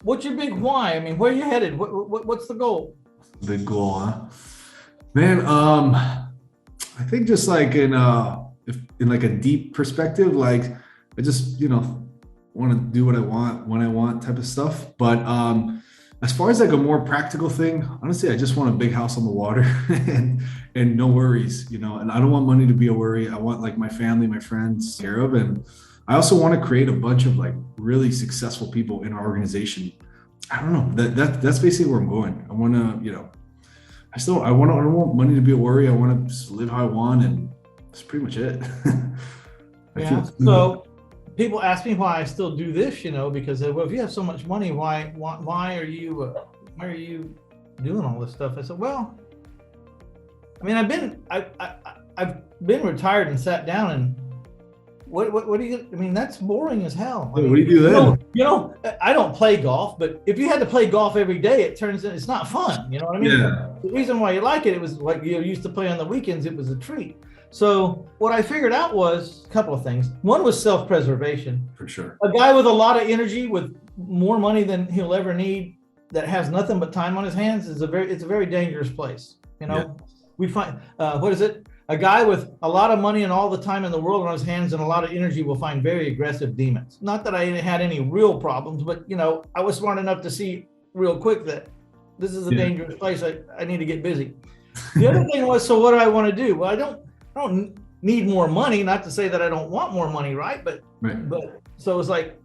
what's your big why? I mean, where are you headed? What's the goal? Big goal, huh? Man, I think just like if in like a deep perspective, like I just, want to do what I want when I want type of stuff. But as far as like a more practical thing, honestly, I just want a big house on the water and no worries, and I don't want money to be a worry. I want like my family, my friends care of, and I also want to create a bunch of like really successful people in our organization. I don't know. That's basically where I'm going. I want to, I don't want money to be a worry. I want to just live how I want, and that's pretty much it. I feel Yeah. So people ask me why I still do this, because well, if you have so much money, why are you doing all this stuff? I said, well, I mean, I've been retired and sat down and what do you? I mean, that's boring as hell. I What do mean, you do then? I don't play golf, but if you had to play golf every day, it's not fun. You know what I mean? Yeah, The reason why you like it was like you used to play on the weekends. It was a treat. So what I figured out was a couple of things. One was self-preservation. for sure. A guy with a lot of energy, with more money than he'll ever need, that has nothing but time on his hands, it's a very dangerous place. Yeah, We find what is it? A guy with a lot of money and all the time in the world on his hands and a lot of energy will find very aggressive demons. Not that I had any real problems, but I was smart enough to see real quick that this is a yeah, dangerous place. I need to get busy. The other thing was, so what do I want to do? Well, I don't need more money. Not to say that I don't want more money, right? right. But so it's like,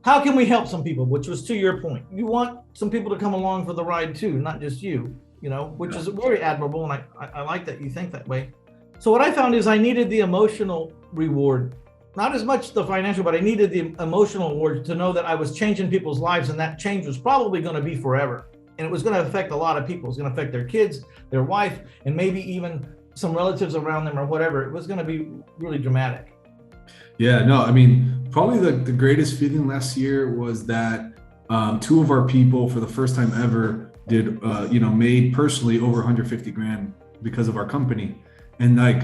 how can we help some people? Which was to your point. You want some people to come along for the ride too, not just you. Which is very admirable, and I like that you think that way. So what I found is I needed the emotional reward, not as much the financial, but I needed the emotional reward to know that I was changing people's lives, and that change was probably going to be forever, and it was going to affect a lot of people. It was going to affect their kids, their wife, and maybe even some relatives around them or whatever. It was going to be really dramatic. Yeah, no, I mean, probably the greatest feeling last year was that two of our people, for the first time ever, did made personally over 150 grand because of our company. And like,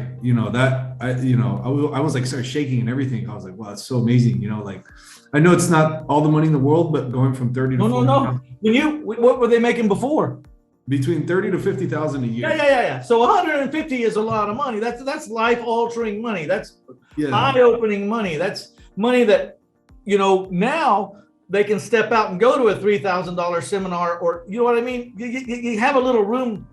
I was like started shaking and everything. I was like, wow, that's so amazing. Like, I know it's not all the money in the world, but going from 30 to No, no, 40, no. What were they making before? between 30 to 50,000 a Yeah, year. yeah, yeah, yeah. So 150 is a lot of money. That's life altering money. That's Yeah, eye opening money. That's money that now they can step out and go to a $3,000 seminar, or you know what I mean. You have a little room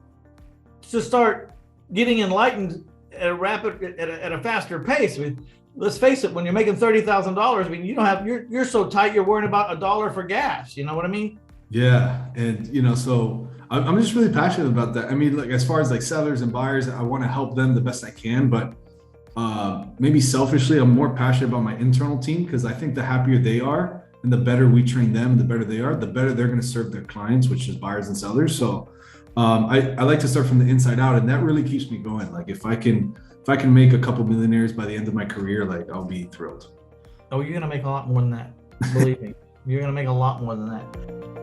to start getting enlightened at a faster pace. I mean, let's face it. When you're making $30,000, I mean, you don't have you're so tight. You're worrying about a dollar for gas. You know what I mean? yeah. And, so I'm just really passionate about that. I mean, like, as far as like sellers and buyers, I want to help them the best I can, but maybe selfishly, I'm more passionate about my internal team, because I think the happier they are and the better we train them, the better they are, the better they're going to serve their clients, which is buyers and sellers. So I like to start from the inside out, and that really keeps me going. Like, if I can make a couple millionaires by the end of my career, like, I'll be thrilled. Oh, you're gonna make a lot more than that. Believe me, you're gonna make a lot more than that.